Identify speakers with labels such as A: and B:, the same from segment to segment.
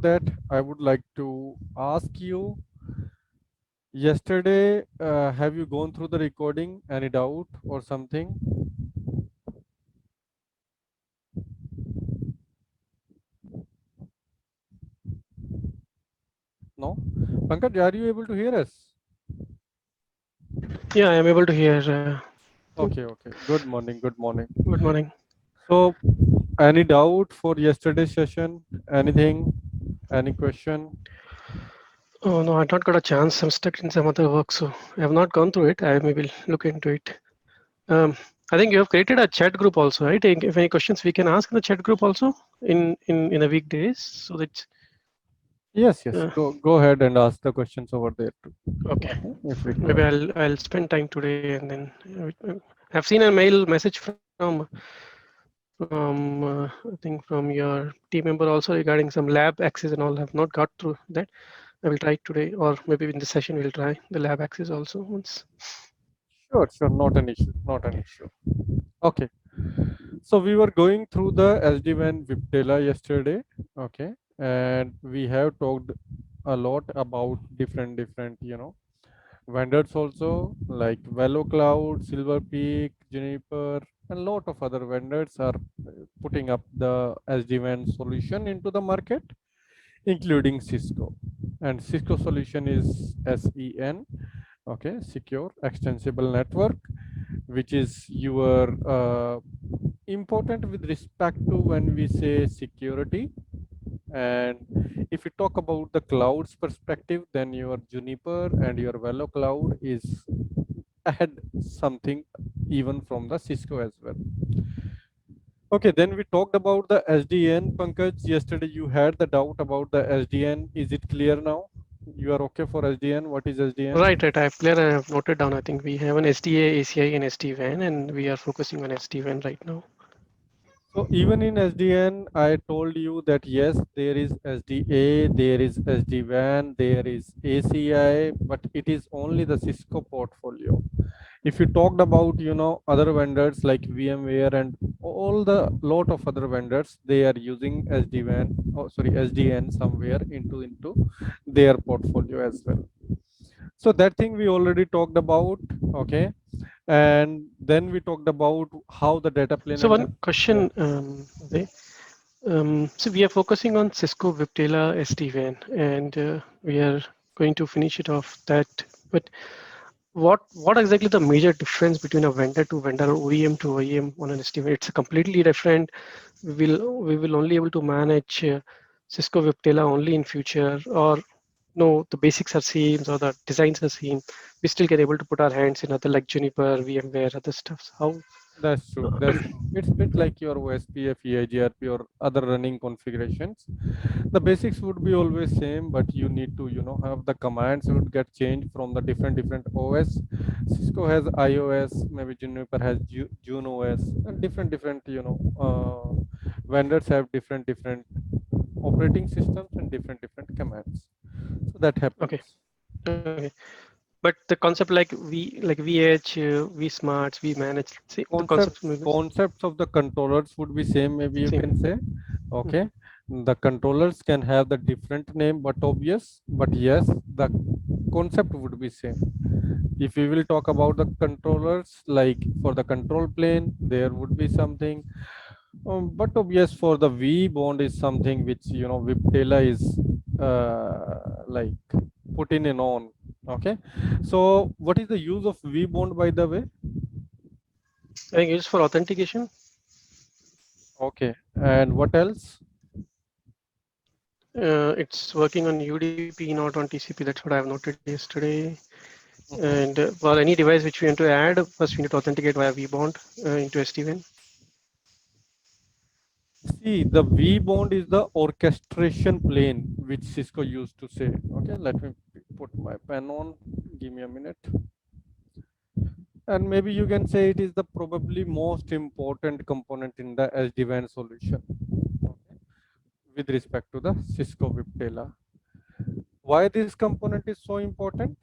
A: that, I would like to ask you, yesterday, have you gone through the recording? Any doubt or something? No? Pankaj, are you able to hear us?
B: Yeah, I am able to hear.
A: Okay, okay. Good morning, good morning.
B: Good morning.
A: So, any doubt for yesterday's session? Anything? Any question?
B: Oh no, I not got a chance. I'm stuck in some other work, so I have not gone through it. I maybe look into it. Um, I think you have created a chat group also, right? If any questions, we can ask in the chat group also in the weekdays. So that
A: Yes, yes.
B: uh,
A: Go ahead and ask the questions over there too.
B: okay,
A: Okay, if
B: maybe
A: required.
B: I'll spend time today and then I've seen a mail message from I think from your team member also regarding some lab access and all. Have not got through that. I will try it today, or maybe in this session we'll try the lab access also once.
A: Sure, sure. Not an issue. Not an issue. Okay. So we were going through the SD-WAN Viptela yesterday. Okay. And we have talked a lot about different, vendors also, like Velo Cloud, Silver Peak, Juniper, and lot of other vendors are putting up the SD-WAN solution into the market, including Cisco. And Cisco solution is SEN, okay, Secure Extensible Network, which is your important with respect to when we say security. And if you talk about the clouds perspective, then your Juniper and your Velo Cloud is ahead something even from the Cisco as well. Okay, then we talked about the SDN. Pankaj, yesterday you had the doubt about the SDN. Is it clear now? You are okay for SDN? What is SDN?
B: Right, right. I've clear. I have noted down. I think we have an SDA, ACI, and SD-WAN, and we are focusing on SD-WAN right now.
A: So even in SDN, I told you that yes, there is SDA, there is SD-WAN, there is ACI, but it is only the Cisco portfolio. If you talked about, other vendors like VMware and all the lot of other vendors, they are using SD-WAN, oh sorry, SDN somewhere into their portfolio as well. So that thing we already talked about, okay. And then we talked about how the data plane
B: So
A: and
B: one
A: the, yeah.
B: question, so we are focusing on Cisco Viptela SD-WAN, and we are going to finish it off that. But what exactly the major difference between a vendor to vendor or OEM to OEM on an SD-WAN? It's a completely different. We will only able to manage Cisco Viptela only in future, or no, the basics are same or the designs are same. We still get able to put our hands in other like Juniper, VMware, other stuff. How?
A: That's true. That's true. It's a bit like your OSPF, EIGRP, or other running configurations. The basics would be always same, but you need to, have the commands would get changed from the different OS. Cisco has iOS, maybe Juniper has June OS, and different, vendors have different operating systems and different commands. So that
B: Okay,
A: happens.
B: okay. But the concept like VH, vSmarts, vManage, see the concepts
A: concepts
B: maybe
A: concepts of the controllers would be same, maybe you
B: same.
A: can say. Okay,
B: Mhm.
A: the controllers can have the different name but obvious, but yes, the concept would be same. If we will talk about the controllers, like for the control plane there would be something, but obvious for the V bond is something which Viptela is like putting in on. Okay, so what is the use of V bond, by the way?
B: I think it's for authentication.
A: Okay, and what else?
B: It's working on UDP, not on TCP. That's what I have noted yesterday.
A: Mhm.
B: And for any device which we want to add, first we need to authenticate via vBond into SD-WAN.
A: See, the V bond is the orchestration plane which Cisco used to say. Okay, let me put my pen on. Give me a minute. And maybe you can say it is the probably most important component in the SD-WAN solution, okay, with respect to the Cisco Viptela. Why this component is so important?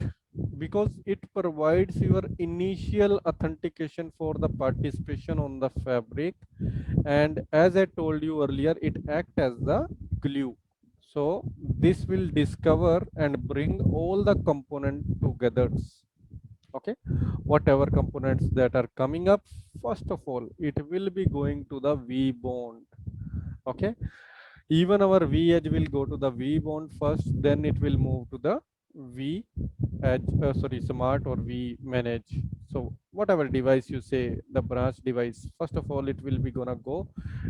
A: Because it provides your initial authentication for the participation on the fabric, and as I told you earlier, it acts as the glue. So this will discover and bring all the component together. Okay, whatever components that are coming up, first of all it will be going to the V bond. Okay, even our V edge will go to the V bond first, then it will move to the V edge, sorry, smart or V manage. So whatever device you say, the branch device, first of all it will be gonna go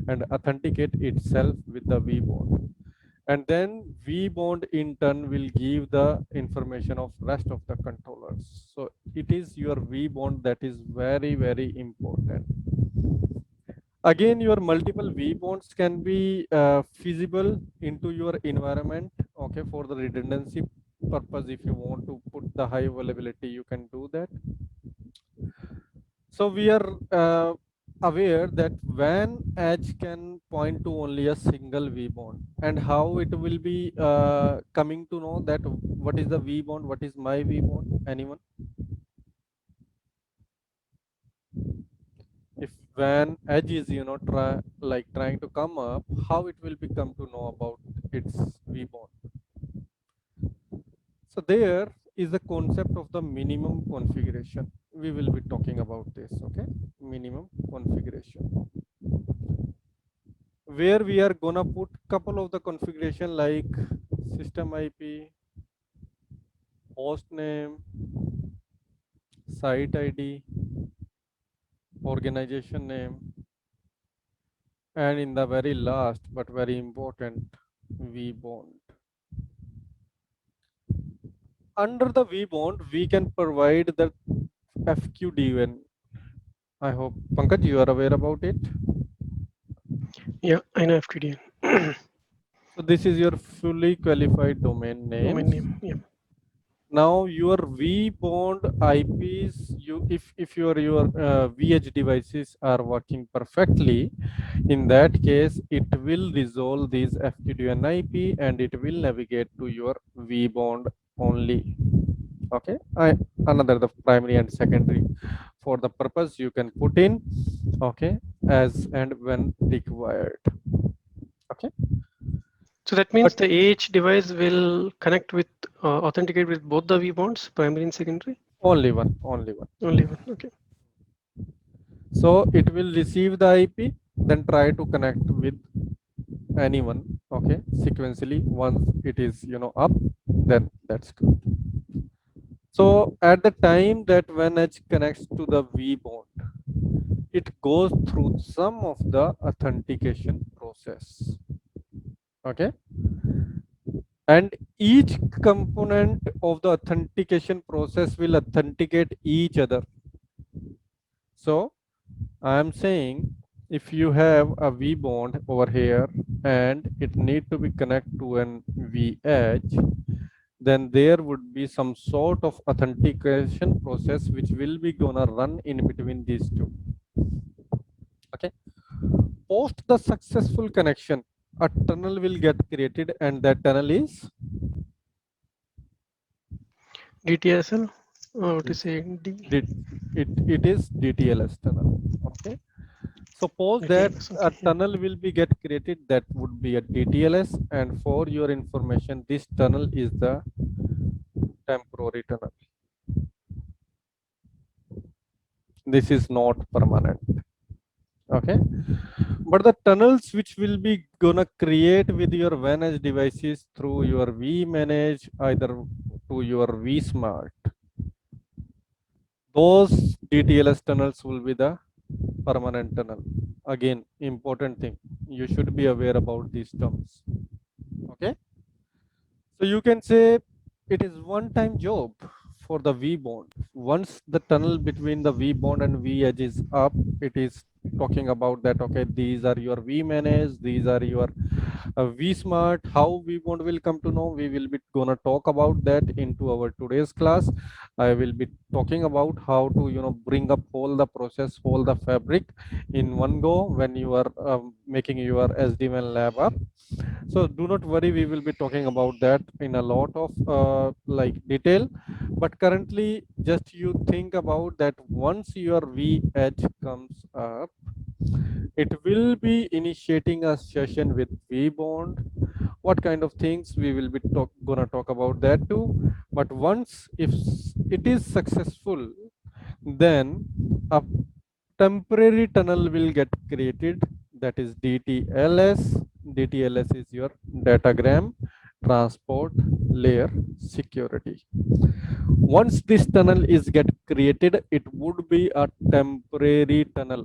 A: and authenticate itself with the V bond, and then V bond in turn will give the information of rest of the controllers. So it is your V bond that is very, very important. Again, your multiple V bonds can be feasible into your environment. Okay, for the redundancy purpose, if you want to put the high availability, you can do that. So we are aware that WAN edge can point to only a single V bond, and how it will be coming to know that what is the V bond, what is my V bond? Anyone? If WAN edge is trying to come up, how it will become to know about its V bond? So there is the concept of the minimum configuration. We will be talking about this. Okay, minimum configuration, where we are gonna put couple of the configuration like system IP, host name, site ID, organization name, and in the very last but very important, V bond. Under the V bond, we can provide the FQDN. I hope Pankaj, you are aware about it.
B: Yeah, I know FQDN.
A: So this is your fully qualified domain
B: Domain
A: names.
B: name. Yeah.
A: Now your V bond IPs, if your VH devices are working perfectly, in that case it will resolve these FQDN IP and it will navigate to your V bond only. Okay, another the primary and secondary for the purpose you can put in, okay, as and when required. Okay,
B: So that means
A: but
B: the AH device will connect with, authenticate with both the V bonds, primary and secondary?
A: only one, only one.
B: Only one. Okay.
A: So it will receive the IP, then try to connect with anyone, okay, sequentially. Once it is up, then that's good. So at the time that when edge connects to the V bond, it goes through some of the authentication process. Okay, and each component of the authentication process will authenticate each other. So I am saying, if you have a V bond over here and it need to be connected to an V edge, then there would be some sort of authentication process which will be gonna run in between these two. Okay, post the successful connection, a tunnel will get created, and that tunnel is
B: DTSL? Or to say D?
A: it is DTLS tunnel. Okay, suppose that
B: DTLS.
A: a
B: Okay. Yeah.
A: tunnel will be get created, that would be a DTLS, and for your information, this tunnel is the temporary tunnel. This is not permanent. Okay, but the tunnels which will be gonna create with your managed devices through your vManage, either to your vSmart, those DTLS tunnels will be the permanent tunnel. Again, important thing, you should be aware about these terms. Okay, so you can say it is one-time job for the V bond. Once the tunnel between the V bond and V edge is up, it is talking about that, okay, these are your V manage, these are your V smart. How V bond will come to know, we will be gonna talk about that into our today's class. I will be talking about how to bring up all the process, all the fabric in one go when you are making your SD-WAN lab up. So do not worry, we will be talking about that in a lot of detail. But currently, just you think about that once your V edge comes up, it will be initiating a session with V bond. what kind of things we will be gonna talk about that too. But once if it is successful, then a temporary tunnel will get created, that is DTLS. DTLS is your datagram transport layer security. Once this tunnel is get created, it would be a temporary tunnel.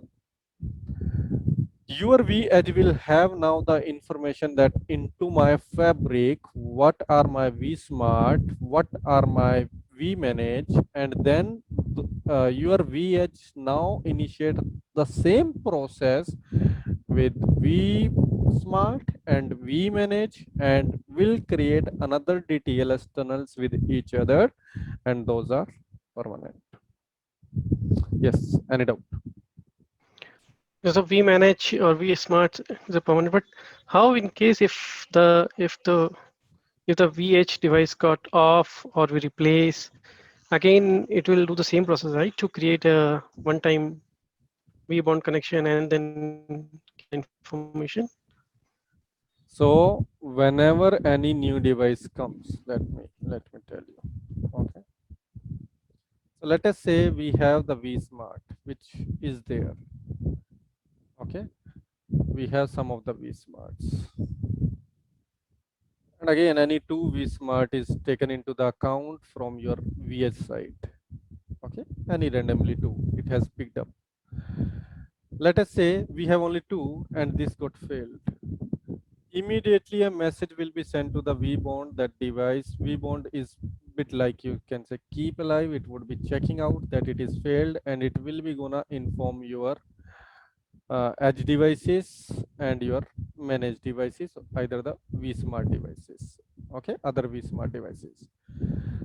A: Your vEdge will have now the information that into my fabric, what are my vSmart, what are my vManage, and then your vEdge now initiate the same process with vSmart and vManage, and will create another DTLS tunnels with each other, and those are permanent. Yes, any doubt?
B: So we manage or we smart is a permanent, but how in case if the VH device got off or we replace, again it will do the same process, right? To create a one-time VBond connection and then get the information.
A: So whenever any new device comes, let me tell you. Okay. So let us say we have the vSmart, which is there. Okay. We have some of the vSmarts. And again, any two vSmart is taken into the account from your VH side. Okay. Any randomly two, it has picked up. Let us say we have only two and this got failed. Immediately a message will be sent to the vBond. That device vBond is bit like, you can say, keep alive. It would be checking out that it is failed, and it will be gonna inform your edge devices and your managed devices, either the vSmart devices, okay, other vSmart devices.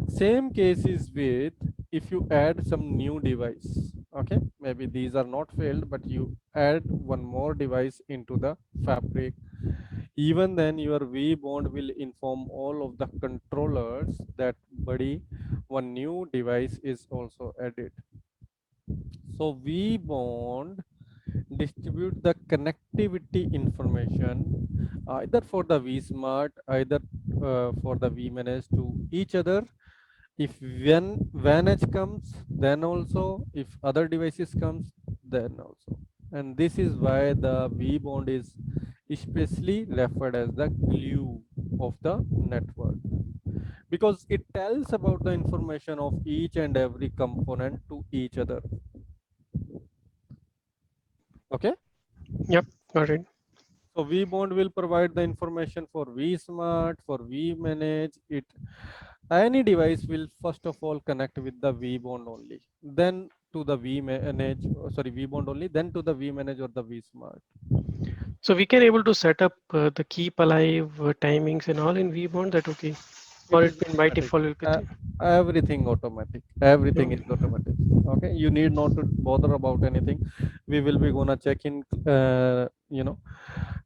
A: Same case is with if you add some new device. Okay, maybe these are not failed, but you add one more device into the fabric. Even then your vBond will inform all of the controllers that, buddy, one new device is also added. So vBond distribute the connectivity information either for the vSmart, either for the vManage to each other. If when vanage comes, then also if other devices comes, then also. And this is why the vBond is especially referred as the glue of the network, because it tells about the information of each and every component to each other. Okay.
B: Yep, got it.
A: So vBond will provide the information for vSmart, for vManage. It any device will first of all connect with the vBond only, then to the vManage, sorry, vBond only, then to the vManage or the vSmart.
B: So we can able to set up the keep alive timings and all in VBond. That okay,
A: It
B: or
A: is
B: it by
A: automatic.
B: default will be there.
A: Everything automatic. Everything
B: No.
A: is automatic. Okay, you need not to bother about anything. We will be gonna check in,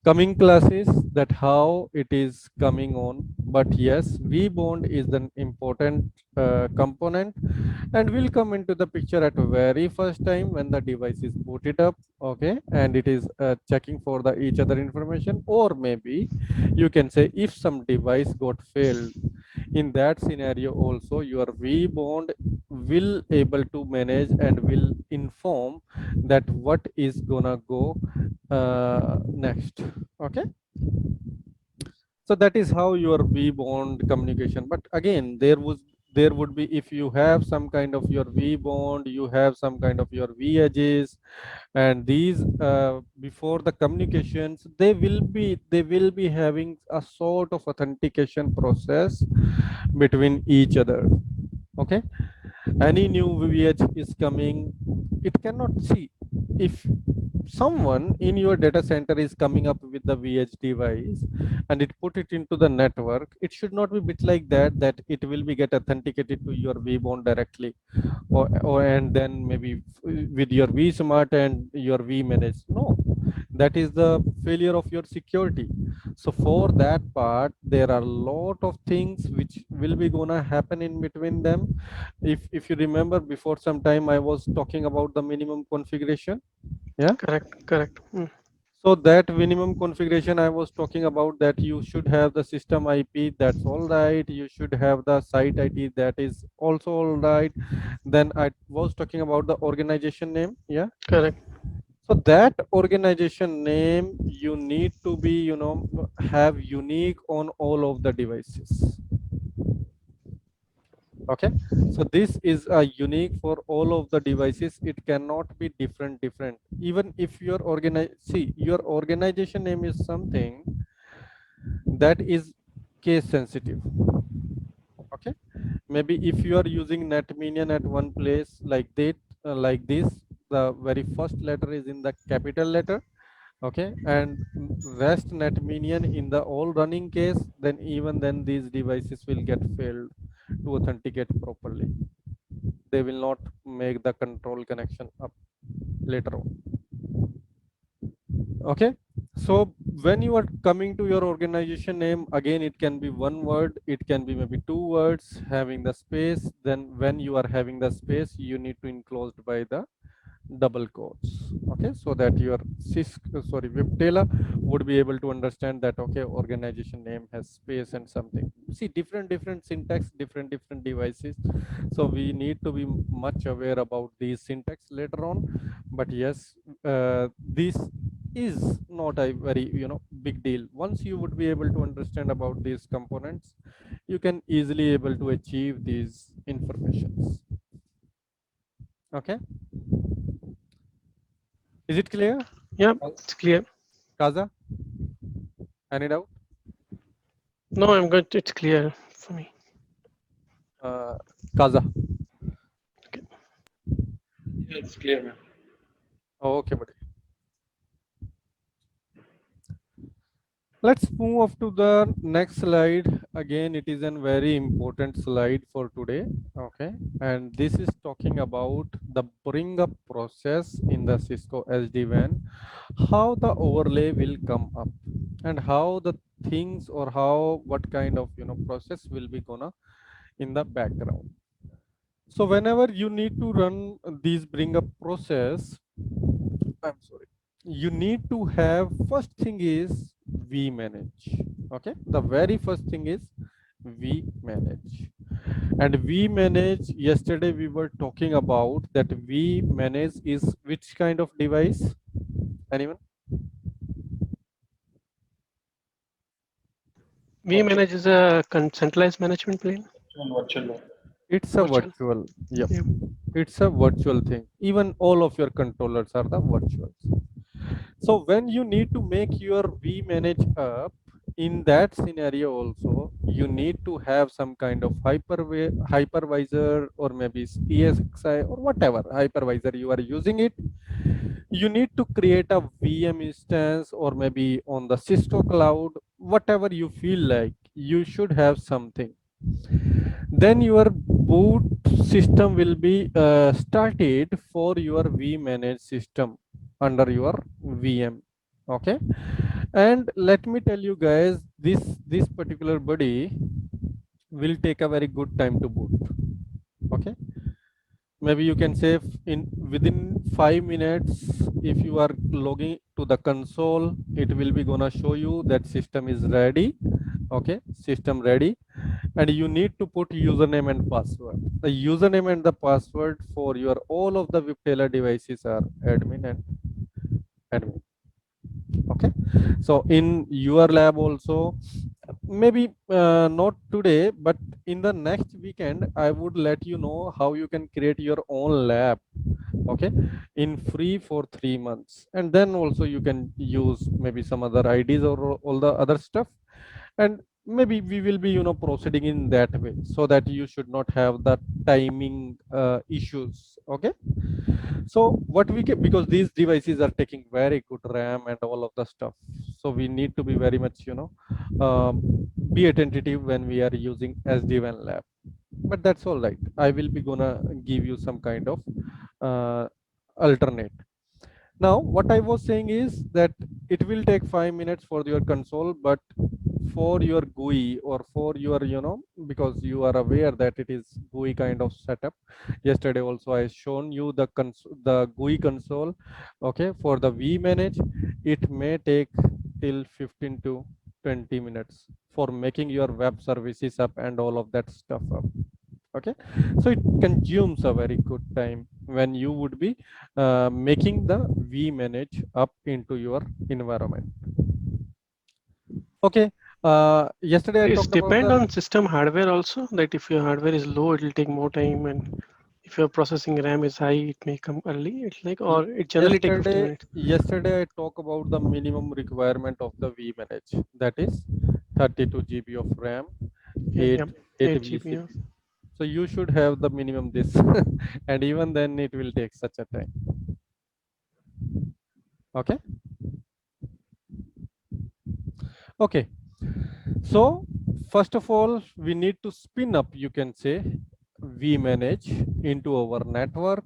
A: coming classes, that how it is coming on. But yes, vBond is an important component, and will come into the picture at very first time when the device is booted up. Okay, and it is checking for the each other information, or maybe you can say if some device got failed, in that scenario also your vBond will able to manage and will inform that what is gonna go next. Okay, so that is how your vBond communication. But again, there would be, if you have some kind of your vBond, you have some kind of your v edges, and these before the communications, they will be having a sort of authentication process between each other. Okay, any new VH is coming, it cannot see. If someone in your data center is coming up with the VH device and it put it into the network, it should not be bit like that, that it will be get authenticated to your vBond directly, or and then maybe with your vSmart and your vManage. No, that is the failure of your security. So for that part, there are a lot of things which will be gonna happen in between them. If you remember, before some time I was talking about the minimum configuration. Yeah.
B: Correct, correct.
A: So that minimum configuration I was talking about, that you should have the system IP, that's all right. You should have the site ID, that is also all right. Then I was talking about the organization name. Yeah.
B: Correct.
A: So that organization name, you need to be, have unique on all of the devices. Okay, so this is a unique for all of the devices. It cannot be different. Even if your your organization name is something that is case sensitive. Okay, maybe if you are using NetMinion at one place like that, like this, the very first letter is in the capital letter. Okay, and rest NetMinion in the all running case, then even then these devices will get failed to authenticate properly. They will not make the control connection up later on. Okay, so when you are coming to your organization name, again it can be one word, it can be maybe two words having the space. Then when you are having the space, you need to enclosed by the double quotes. Okay, so that your Viptela would be able to understand that, okay, organization name has space and something. See, different syntax, different devices, so we need to be much aware about these syntax later on. But yes, this is not a very big deal. Once you would be able to understand about these components, you can easily able to achieve these informations. Okay, is it clear?
B: Yeah, it's clear.
A: Kaza, any doubt?
B: No, I'm good. It's clear for me.
A: Uh, Kaza.
B: Okay.
C: Yeah, it's clear, man.
A: Oh, okay, buddy. Let's move up to the next slide. Again, it is a very important slide for today. Okay, and this is talking about the bring up process in the Cisco SD-WAN, how the overlay will come up, and how the things, or how what kind of process will be gonna in the background. So whenever you need to run these bring up process, I'm sorry, you need to have, first thing is vmanage. Okay, the very first thing is vmanage. And vmanage, yesterday we were talking about that vmanage is which kind of device? Anyone?
B: vManage is a centralized management plane.
C: Virtual.
A: It's a
B: Virtual.
A: virtual. Yep.
B: Yeah.
A: It's a virtual thing. Even all of your controllers are the virtuals. So when you need to make your vmanage up, in that scenario also, you need to have some kind of hypervisor, or maybe ESXi, or whatever hypervisor you are using it. You need to create a VM instance, or maybe on the Cisco cloud, whatever you feel like. You should have something. Then your boot system will be started for your vmanage system under your VM. Okay, and let me tell you guys, this particular body will take a very good time to boot. Okay, maybe you can say in within 5 minutes, if you are logging to the console, it will be gonna show you that system is ready. Okay, system ready, and you need to put username and password. The username and the password for your all of the Viptela devices are admin and admin. Okay, so in your lab also, maybe not today, but in the next weekend, I would let you know how you can create your own lab. Okay, in free for 3 months, and then also you can use maybe some other IDs or all the other stuff, and maybe we will be proceeding in that way, so that you should not have the timing issues. Okay, so what we can, because these devices are taking very good RAM and all of the stuff, so we need to be very much um, be attentive when we are using SD-WAN lab. But that's all right, I will be gonna give you some kind of alternate. Now what I was saying is that it will take 5 minutes for your console, but for your GUI or for your, because you are aware that it is GUI kind of setup. Yesterday also I shown you the GUI console. Okay, for the vManage, it may take till 15 to 20 minutes for making your web services up and all of that stuff up. Okay, so it consumes a very good time when you would be making the vManage up into your environment. Okay, yesterday I
B: It's
A: talked about
B: depend
A: the
B: on system hardware also, that if your hardware is low, it will take more time, and if your processing RAM is high, it may come early. It's like, or it generally take 15 minutes.
A: yesterday I talk about the minimum requirement of the vManage, that is 32 GB of RAM,
B: Yeah,
A: 8
B: yeah,
A: 8
B: 8 GB.
A: vCP.
B: Yeah.
A: So you should have the minimum this, and even then it will take such a time. Okay. Okay. So first of all, we need to spin up, you can say, vManage into our network.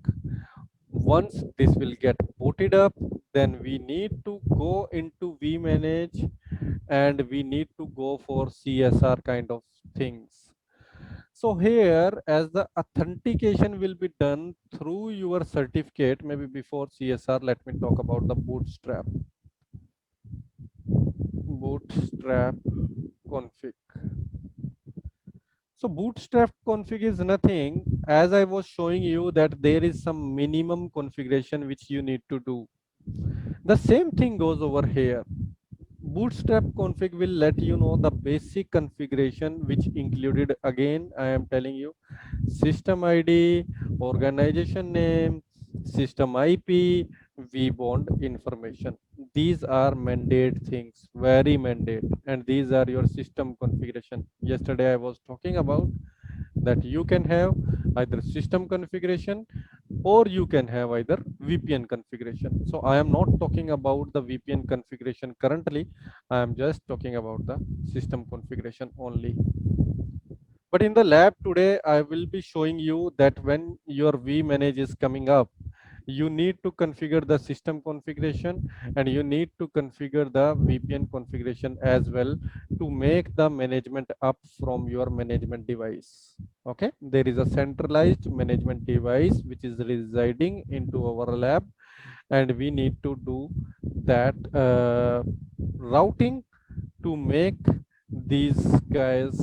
A: Once this will get booted up, then we need to go into vManage and we need to go for CSR kind of things. So here, as the authentication will be done through your certificate, maybe before CSR, let me talk about the Bootstrap. Bootstrap config. So Bootstrap config is nothing, as I was showing you that there is some minimum configuration which you need to do. The same thing goes over here. Bootstrap config will let you know the basic configuration, which included, again I am telling you, system ID, organization name, system IP, vBond information. These are mandate things, very mandate, and these are your system configuration. Yesterday I was talking about that you can have either system configuration or you can have either VPN configuration. So I am not talking about the VPN configuration currently. I am just talking about the system configuration only. But in the lab today, I will be showing you that when your vManage is coming up, you need to configure the system configuration and you need to configure the VPN configuration as well to make the management up from your management device. Okay, there is a centralized management device which is residing into our lab, and we need to do that routing to make these guys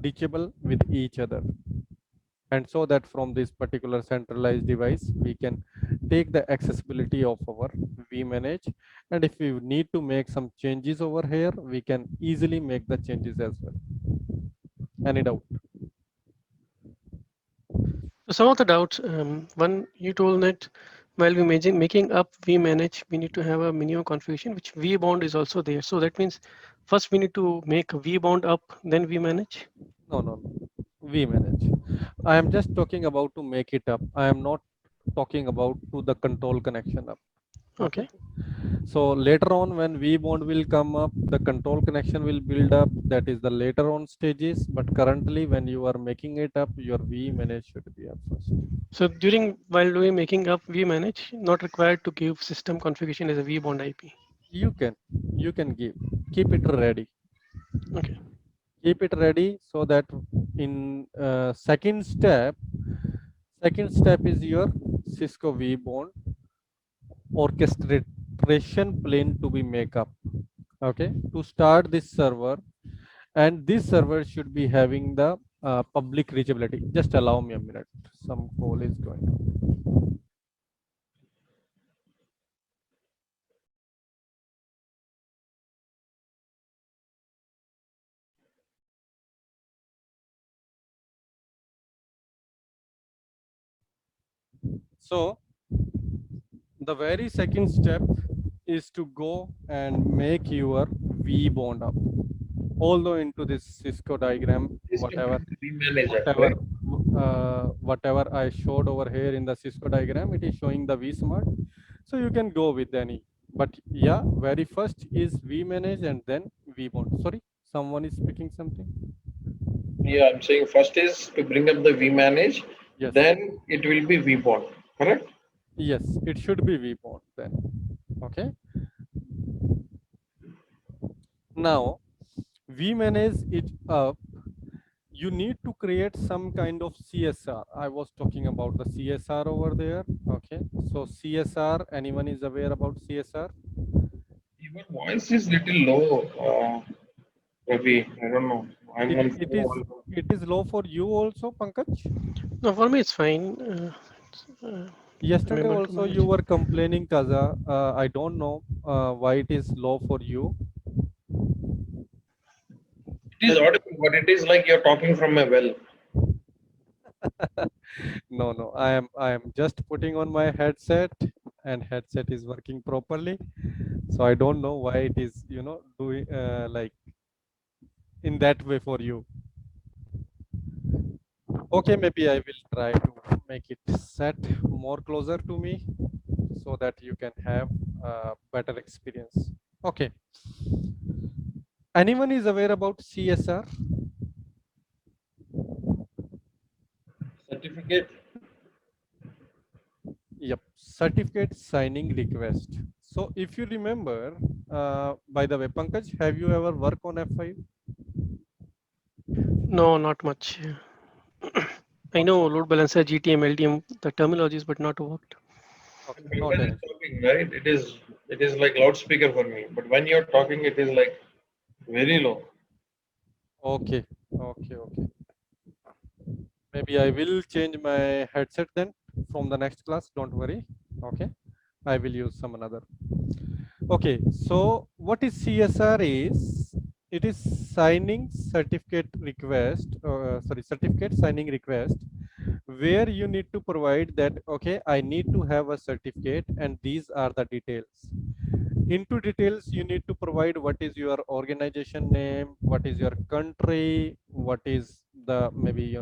A: reachable with each other, and so that from this particular centralized device we can take the accessibility of our vManage, and if we need to make some changes over here, we can easily make the changes as well. Any doubt?
B: So some of the doubts, one, you told that while we making up vManage, we need to have a minimum configuration, which vBond is also there. So that means first we need to make vBond up, then vManage.
A: No, vManage. I am just talking about to make it up. I am not talking about to the control connection up. Okay. So later on when vBond will come up, the control connection will build up. That is the later on stages. But currently when you are making it up, your vManage should be up first.
B: So while doing making up vManage, not required to give system configuration as a vBond IP. You
A: can keep it ready.
B: Okay.
A: Keep it ready so that in second step is your Cisco vBond orchestration plane to be make up. Okay, to start this server, and this server should be having the public reachability. Just allow me a minute, some call is going on. So the very second step is to go and make your vBond up. Although into this Cisco diagram, whatever I showed over here in the Cisco diagram, it is showing the vSmart. So you can go with any. But yeah, very first is vManage and then vBond. Sorry, someone is speaking something.
C: Yeah, I'm saying first is to bring up the vManage,
A: Yes.
C: then it will be vBond, correct?
A: Yes, it should be vBond then. Okay. Now, vManage it up, you need to create some kind of CSR. I was talking about the CSR over there. Okay, so CSR, anyone is aware about CSR?
C: Your voice is little low, Ravi. I don't know. I'm on
A: It is
C: phone.
A: it is low for you also, Pankaj?
B: No, for me it's fine. I'm
A: Yesterday
B: able to
A: also you
B: manage.
A: were complaining, Kaza. I don't know why it is low for you.
C: It is audible, but it is like you're talking from a well.
A: No, no, I am just putting on my headset and headset is working properly. So I don't know why it is, doing like in that way for you. Okay, maybe I will try to make it set more closer to me so that you can have a better experience. Okay. Anyone is aware about CSR?
C: Certificate.
A: Yep, certificate signing request. So if you remember, by the way, Pankaj, have you ever worked on F5?
B: No, not much. I
A: Not
B: know
A: much.
B: load balancer, GTM, LTM, the terminologies, but not worked.
A: Okay, not
C: Pankaj
A: an
C: is
A: issue.
C: talking, right? It is like loudspeaker for me. But when you're talking, it is like very low.
A: Okay, okay, okay. Maybe I will change my headset then from the next class. Don't worry. Okay, I will use some another. Okay, so what is CSR is? It is signing certificate request, certificate signing request, where you need to provide that, okay, I need to have a certificate and these are the details. Into details, you need to provide what is your organization name, what is your country, what is the maybe,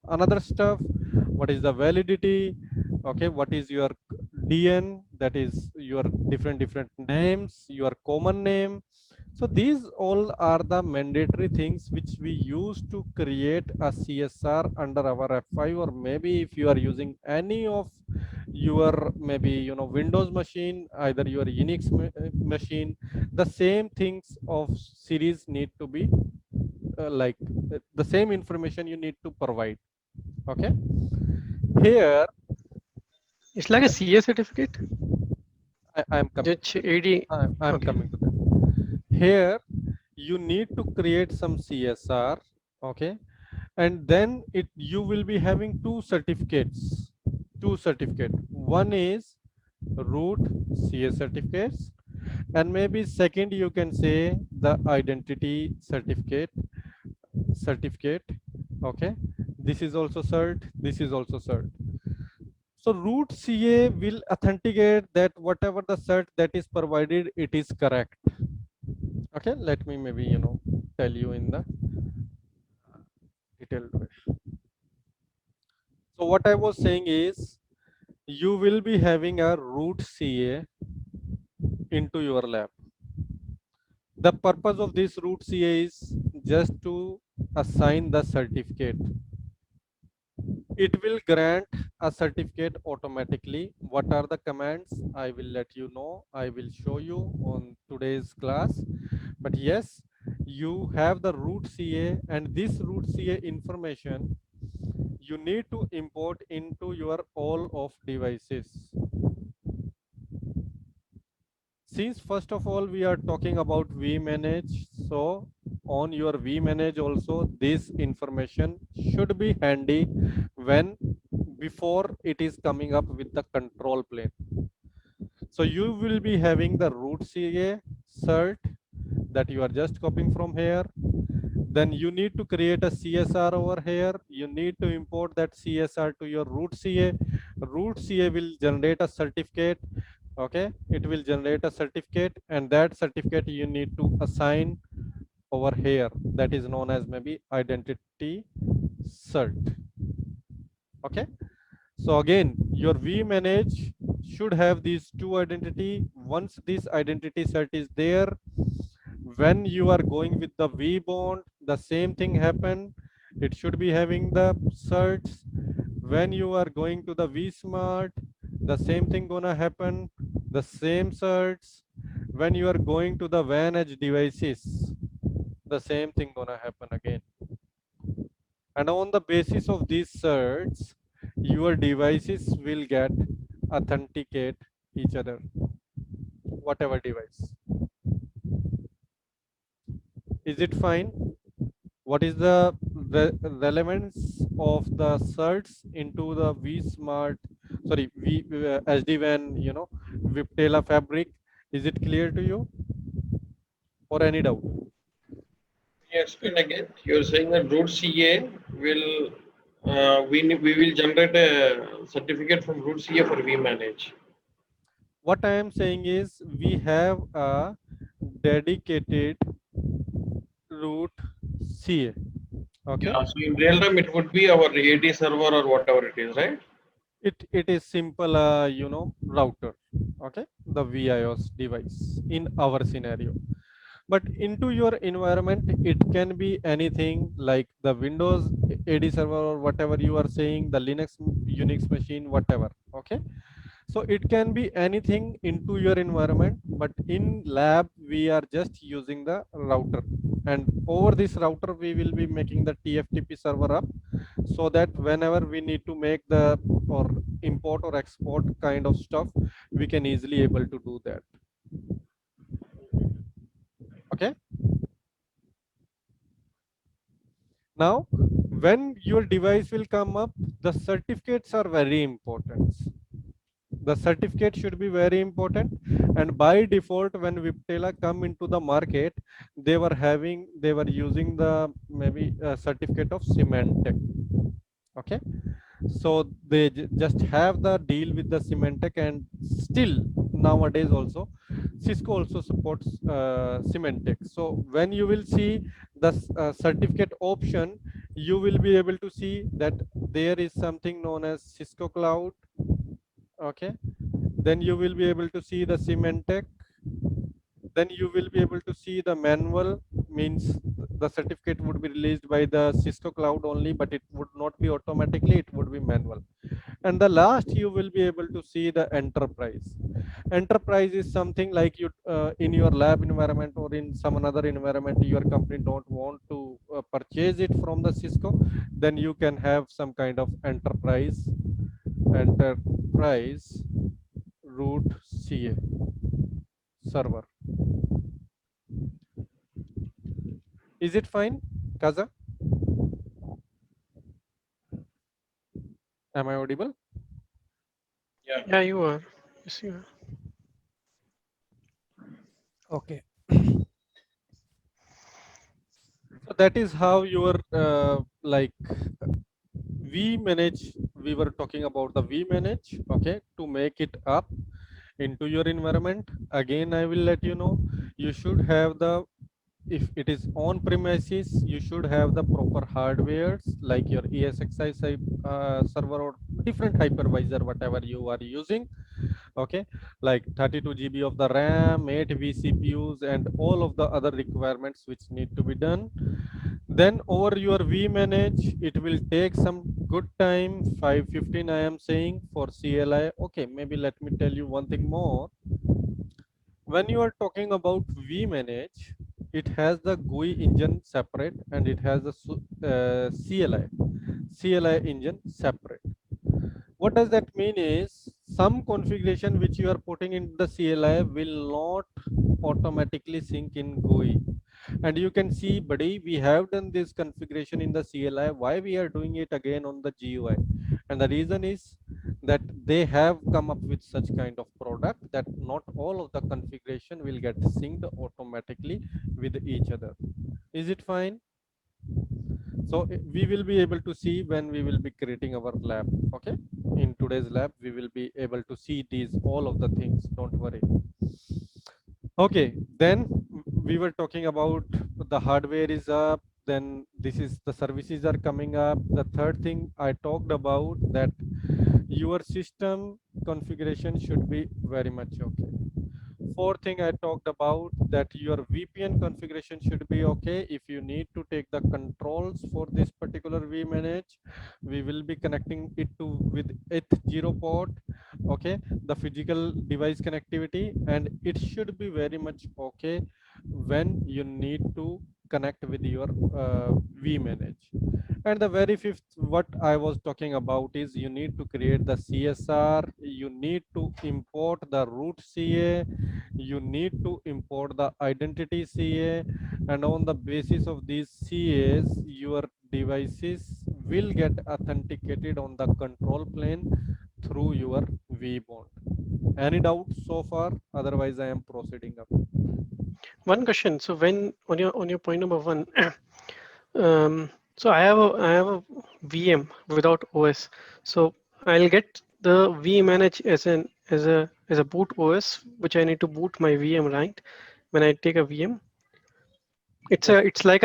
A: another stuff, what is the validity, okay, what is your DN, that is your different names, your common name. So these all are the mandatory things which we use to create a CSR under our F5, or maybe if you are using any of your maybe Windows machine, either your Unix machine, the same things of series need to be like the same information you need to provide. Okay, here
B: It's like a CA certificate,
A: I am coming to
B: which
A: that.
B: AD.
A: I'm
B: Okay.
A: coming to that. Here you need to create some CSR, okay, and then you will be having two certificates. One is root CS certificates, and maybe second you can say the identity certificate. Okay, this is also cert. This is also cert. So root CA will authenticate that whatever the cert that is provided, it is correct. Okay, let me maybe tell you in the detailed way. So what I was saying is you will be having a root CA into your lab. The purpose of this root CA is just to assign the certificate. It will grant a certificate automatically. What are the commands? I will let you know. I will show you on today's class. But yes, you have the root CA, and this root CA information you need to import into your all of devices. Since first of all we are talking about vManage, so on your vManage also this information should be handy when before it is coming up with the control plane. So you will be having the root CA cert that you are just copying from here. Then you need to create a CSR over here. You need to import that CSR to your root CA. Root CA will generate a certificate. Okay, it will generate a certificate, and that certificate you need to assign over here. That is known as maybe identity cert. Okay. So again, your vManage should have these two identity. Once this identity cert is there, when you are going with the vBond, the same thing happen. It should be having the certs. When you are going to the vSmart, the same thing gonna happen. The same certs. When you are going to the WAN edge devices, the same thing gonna happen again. And on the basis of these certs, your devices will get authenticate each other, whatever device. Is it fine? What is the relevance of the certs into the vSmart, sorry, SD-WAN, Viptela fabric? Is it clear to you or any doubt?
C: Can you explain again? You're saying that root CA will we will generate a certificate from root CA for vManage.
A: What I am saying is we have a dedicated root CA. Okay.
C: Yeah. So in real time, it would be our AD server or whatever it is, right?
A: It is simple, router. Okay, the VIOS device in our scenario. But into your environment, it can be anything like the Windows AD server or whatever you are saying, the Linux Unix machine, whatever. Okay, so it can be anything into your environment, but in lab we are just using the router, and over this router we will be making the TFTP server up, so that whenever we need to make the or import or export kind of stuff, we can easily able to do that. Okay. Now, when your device will come up, the certificates are very important. The certificate should be very important, and by default, when Viptela come into the market, they were using the maybe certificate of Symantec. Okay, so they just have the deal with the Symantec, and still nowadays also Cisco also supports Symantec. So when you will see the certificate option, you will be able to see that there is something known as Cisco Cloud. Okay, then you will be able to see the Symantec. Then you will be able to see the manual, means the certificate would be released by the Cisco Cloud only, but it would not be automatically, it would be manual. And the last, you will be able to see the enterprise. Enterprise is something like you in your lab environment or in some another environment, your company don't want to purchase it from the Cisco, then you can have some kind of enterprise root CA server. Is it fine, Kaza? Am I audible?
C: Yeah.
B: Yeah, you are. Yes, you are.
A: Okay. So that is how your like vManage, we were talking about the vManage. Okay, to make it up into your environment. Again, I will let you know, you should have the, if it is on premises, you should have the proper hardwares like your ESXi server or different hypervisor, whatever you are using. Okay, like 32 GB of the RAM, 8 vCPUs, and all of the other requirements which need to be done. Then over your vManage, it will take some good time, 515 I am saying for CLI. Okay, maybe let me tell you one thing more. When you are talking about vManage, it has the GUI engine separate, and it has the CLI engine separate. What does that mean is, some configuration which you are putting in the CLI will not automatically sync in GUI. And you can see, buddy, we have done this configuration in the CLI. Why we are doing it again on the GUI? And the reason is that they have come up with such kind of product that not all of the configuration will get synced automatically with each other. Is it fine? So we will be able to see when we will be creating our lab. Okay, in today's lab we will be able to see these all of the things, don't worry. Okay, then we were talking about the hardware is up, then this is the services are coming up. The third thing I talked about, that your system configuration should be very much okay. Fourth thing I talked about, that your VPN configuration should be okay. If you need to take the controls for this particular vManage, we will be connecting it to with ETH0 port. Okay, the physical device connectivity, and it should be very much okay when you need to connect with your vmanage. And the very fifth, what I was talking about is you need to create the CSR, you need to import the root CA, you need to import the identity CA, and on the basis of these CAs, your devices will get authenticated on the control plane through your vBond. Any doubts so far? Otherwise, I am proceeding up.
B: One question. So when on your point number one, so I have a VM without OS. So I'll get the vmanage as a boot OS, which I need to boot my VM, right? When I take a VM, it's
A: Yes.
B: it's like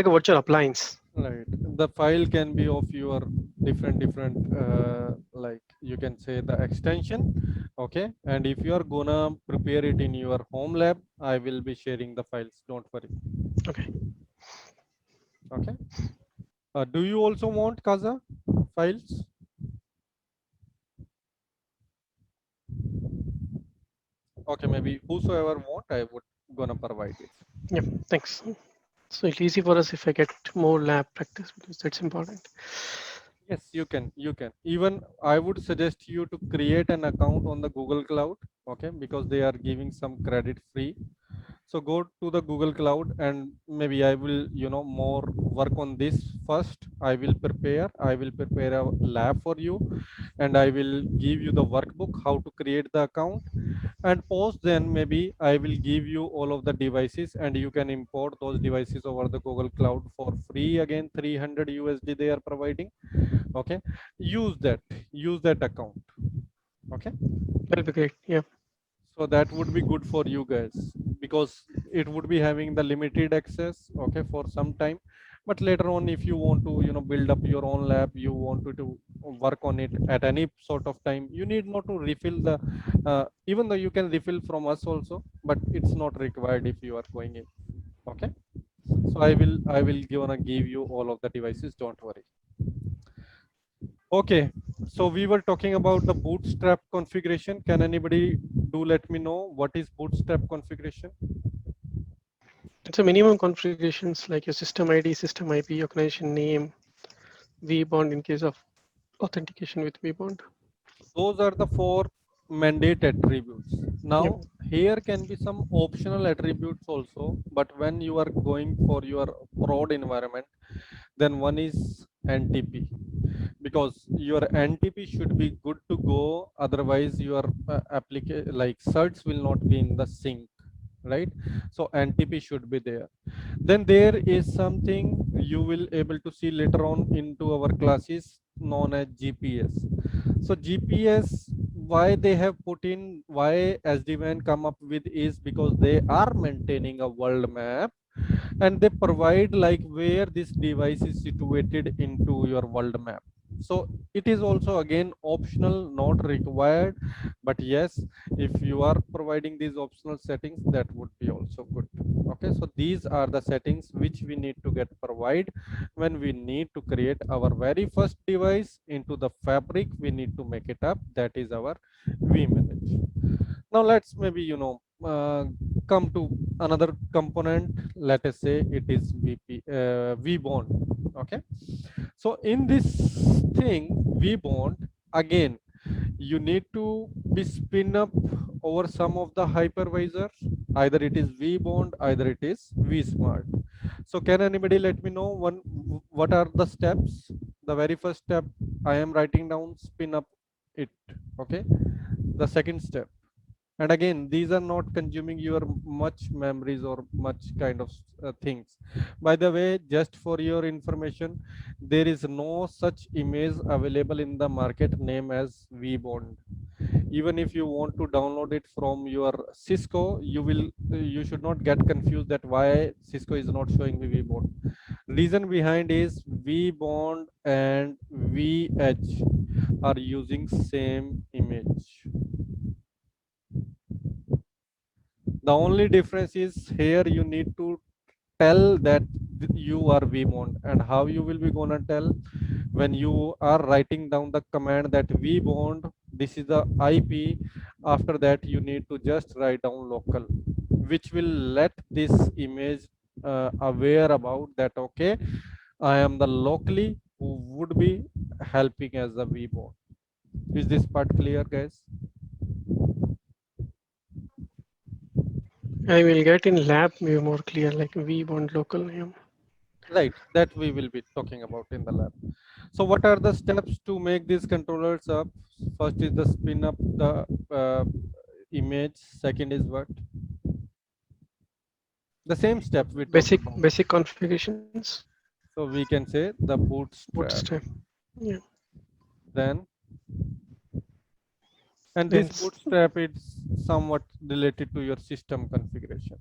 B: a virtual appliance.
A: Right. The file can be of your different like you can say the extension. Okay. And if you are gonna prepare it in your home lab, I will be sharing the files. Don't worry.
B: Okay.
A: Okay. Do you also want Kaza files? Okay, maybe whosoever want, I would gonna provide it.
B: Yeah. Thanks. So it's easy for us if I get more lab practice because that's important.
A: Yes, you can. You can. Even I would suggest you to create an account on the Google Cloud, okay, because they are giving some credit free. So go to the Google Cloud and maybe I will, more work on this first. I will prepare a lab for you and I will give you the workbook, how to create the account. And post then maybe I will give you all of the devices and you can import those devices over the Google Cloud for free. Again, 300 USD they are providing. Okay. Use that account. Okay.
B: That'll be great. Yeah.
A: So that would be good for you guys because it would be having the limited access, okay, for some time. But later on, if you want to, build up your own lab, you want to work on it at any sort of time, you need not to refill the, even though you can refill from us also, but it's not required if you are going in. Okay. So I will gonna give you all of the devices. Don't worry. Okay, so we were talking about the bootstrap configuration. Can anybody do let me know what is bootstrap configuration?
B: It's a minimum configurations like your system ID, system IP, organization name, vBond in case of authentication with vBond.
A: Those are the four mandate attributes. Now,
B: Yep.
A: here can be some optional attributes also, but when you are going for your prod environment, then one is NTP because your NTP should be good to go. Otherwise, your application like certs will not be in the sync, right? So NTP should be there. Then there is something you will able to see later on into our classes known as GPS. So GPS, why they have put in, why SD-WAN come up with is because they are maintaining a world map and they provide like where this device is situated into your world map. So it is also again optional, not required, but yes, if you are providing these optional settings, that would be also good. Okay, so these are the settings which we need to get provide when we need to create our very first device into the fabric. We need to make it up, that is our vmanage. Now let's maybe come to another component. Let us say it is vbond. Okay, so in this thing vbond, again you need to be spin up over some of the hypervisors. Either it is vbond, either it is vsmart. So can anybody let me know what are the steps? The very first step I am writing down, spin up it. Okay, the second step, and again these are not consuming your much memories or much kind of things. By the way, just for your information, there is no such image available in the market name as vbond. Even if you want to download it from your Cisco, you should not get confused that why Cisco is not showing me vbond. Reason behind is vbond and vh are using same image. The only difference is here you need to tell that you are vbond. And how you will be gonna tell? When you are writing down the command that vbond, this is the IP, after that you need to just write down local, which will let this image aware about that. Okay, I am the locally who would be helping as the vboard. Is this part clear, guys?
B: I will get in lab maybe more clear, like we want local name.
A: Right, that we will be talking about in the lab. So what are the steps to make these controllers up? First is the spin up the image. Second is what? The same step we talked
B: Basic
A: about.
B: basic configurations,
A: So we can say the bootstrap.
B: bootstrap. Yeah.
A: Then, and
B: Then
A: this bootstrap is somewhat related to your system configuration.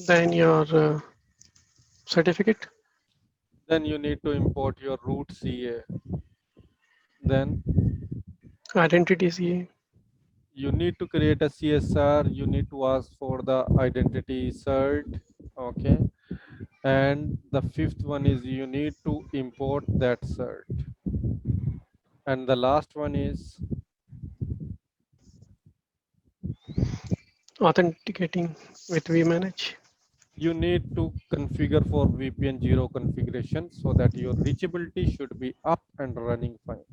B: then your certificate.
A: Then you need to import your root CA. Then
B: Identity CA.
A: you need to create a CSR. You need to ask for the identity cert. Okay. And the fifth one is you need to import that cert. And the last one is
B: Authenticating with vManage.
A: you need to configure for VPN 0 configuration so that your reachability should be up and running fine.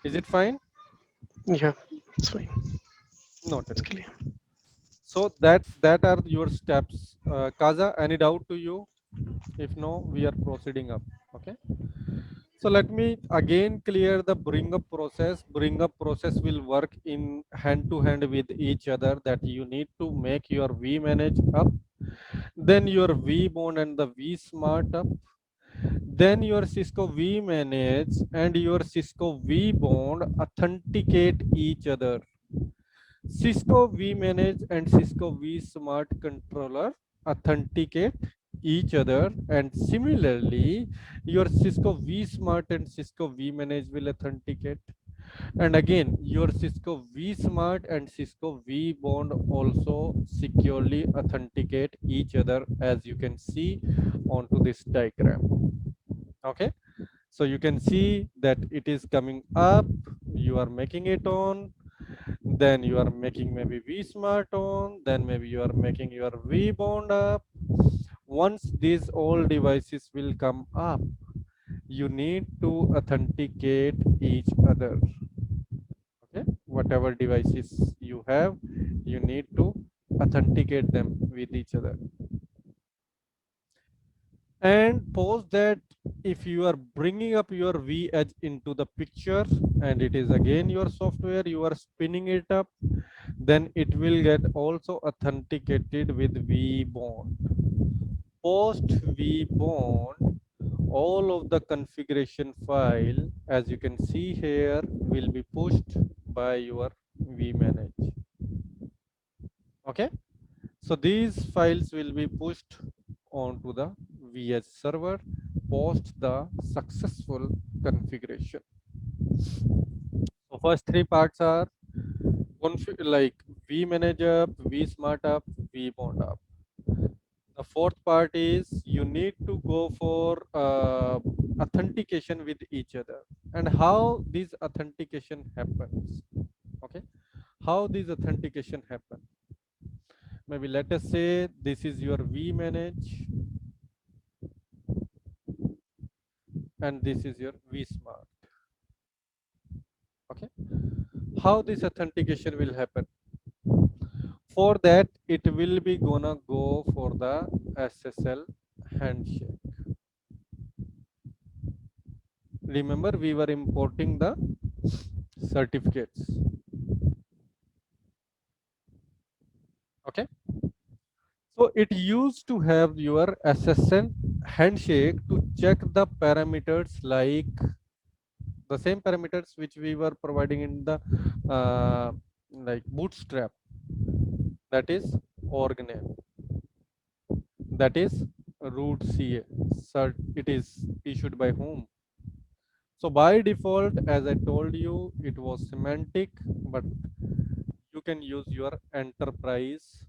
A: Is it fine?
B: Yeah, it's fine.
A: Not
B: It's
A: an issue.
B: clear.
A: So that are your steps. Kaza, any doubt to you? If no, we are proceeding up. Okay. So let me again clear the bring up process. Bring up process will work in hand to hand with each other, that you need to make your vManage up, then your vBond and the vSmart up, then your Cisco vManage and your Cisco vBond authenticate each other. Cisco vManage and Cisco vSmart controller authenticate each other, and similarly your Cisco vSmart and Cisco vManage will authenticate, and again your Cisco vSmart and Cisco vBond also securely authenticate each other, as you can see onto this diagram. Okay, so you can see that it is coming up, you are making it on, then you are making maybe vSmart on, then maybe you are making your vBond up. Once these all devices will come up, you need to authenticate each other. Okay, whatever devices you have, you need to authenticate them with each other. And post that, if you are bringing up your vEdge into the picture and it is again your software, you are spinning it up, then it will get also authenticated with vBond. Post vBond, all of the configuration file, as you can see here, will be pushed by your vManage. Okay, so these files will be pushed onto the vEdge server post the successful configuration. So first three parts are like vManage up, vSmart up, vBond up. The fourth part is you need to go for authentication with each other, and how this authentication happens. Okay, how this authentication happen? Maybe let us say this is your vManage and this is your vSmart. Okay, how this authentication will happen? For that, it will be gonna go for the SSL handshake. Remember, we were importing the certificates. Okay, so it used to have your SSL handshake to check the parameters, like the same parameters which we were providing in the like bootstrap, that is org name, that is root CA cert, it is issued by whom. So by default, as I told you, it was semantic, but you can use your enterprise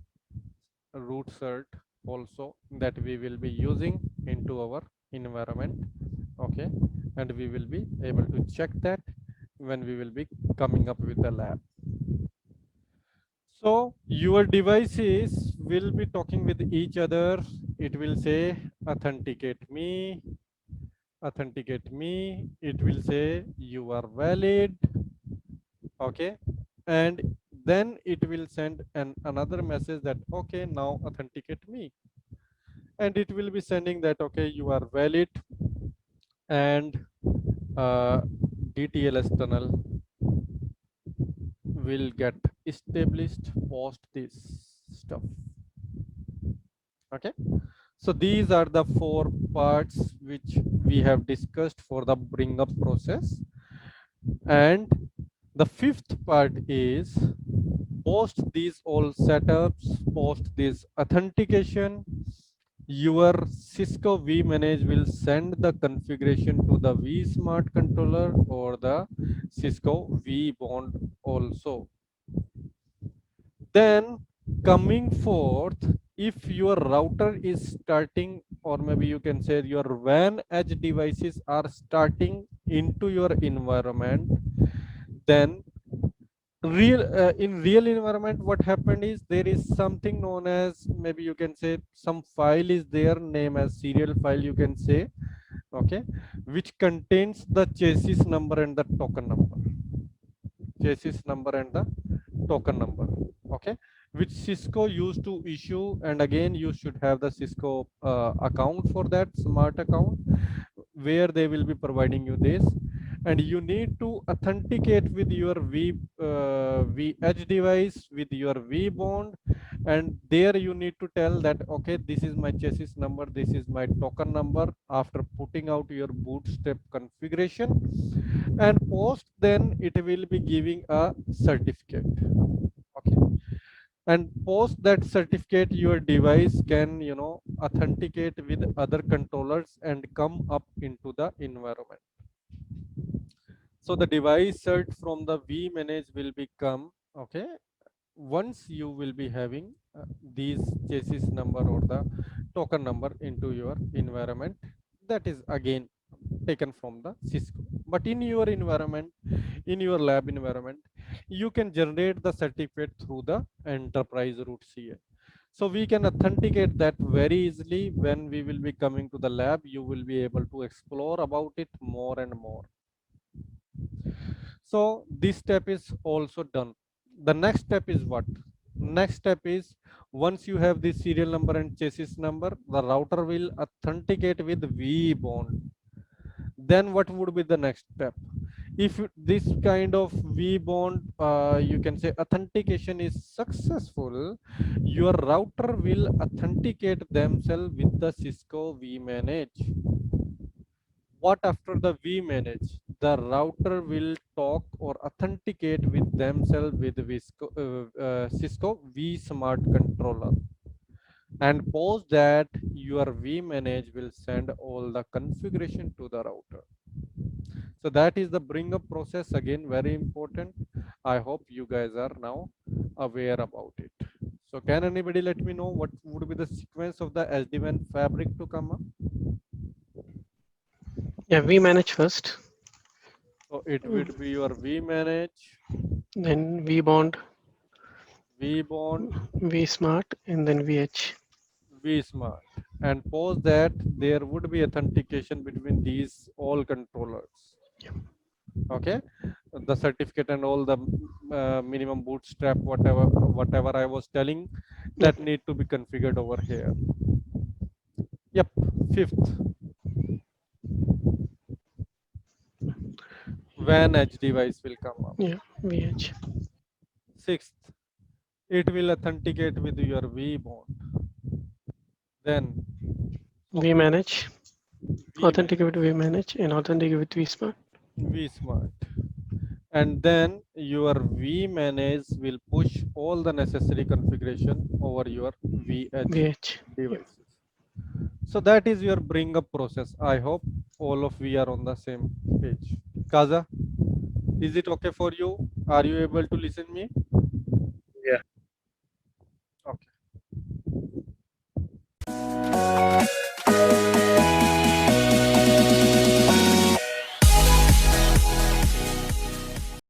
A: root cert also, that we will be using into our environment. Okay, and we will be able to check that when we will be coming up with the lab. So your devices will be talking with each other. It will say authenticate me, authenticate me. It will say you are valid. Okay. And then it will send another message that, okay, now authenticate me. And it will be sending that, okay, you are valid, and DTLS tunnel will get established post this stuff. Okay. So these are the 4 parts which we have discussed for the bring up process. And the 5th part is post these all setups, post this authentication, your Cisco vManage will send the configuration to the vSmart controller or the Cisco vBond also. Then coming forth, if your router is starting, or maybe you can say your WAN edge devices are starting into your environment, then in real environment, what happened is there is something known as, maybe you can say some file is there, name as serial file, you can say, okay, which contains the chassis number and the token number, chassis number and the token number, okay, which Cisco used to issue. And again, you should have the Cisco account for that, smart account, where they will be providing you this. And you need to authenticate with your v edge device with your vBond, and there you need to tell that, okay, this is my chassis number, this is my token number, after putting out your bootstrap configuration. And post, then it will be giving a certificate. Okay. And post that certificate, your device can, authenticate with other controllers and come up into the environment. So the device cert from the vManage will become, okay, once you will be having these chassis number or the token number into your environment. That is again taken from the Cisco. But in your environment, in your lab environment, you can generate the certificate through the enterprise root CA. So we can authenticate that very easily. When we will be coming to the lab, you will be able to explore about it more and more. So this step is also done. The next step is what? Next step is, once you have this serial number and chassis number, the router will authenticate with vBond. Then what would be the next step? If this kind of vBond, you can say authentication is successful, your router will authenticate themselves with the Cisco vManage. What after the vManage? The router will talk or authenticate with themselves with Cisco vSmart controller. And post that, your vManage will send all the configuration to the router. So that is the bring up process. Again, very important. I hope you guys are now aware about it. So can anybody let me know what would be the sequence of the SD-WAN fabric to come up?
B: Yeah, vManage first,
A: So it would be your vManage,
B: then vBond,
A: vBond,
B: vSmart, and then vEdge.
A: vSmart. And post that, there would be authentication between these all controllers. Okay, the certificate and all the minimum bootstrap, whatever I was telling, that need to be configured over here. Yep. 5th, WAN edge device will come up.
B: Yeah, vEdge.
A: 6th, it will authenticate with your vBond. Then
B: vManage, authenticate with vManage, and authenticate with vSmart.
A: vSmart. And then your vManage will push all the necessary configuration over your vEdge devices. So that is your bring up process. I hope all of we are on the same page. Kaza, is it okay for you? Are you able to listen me?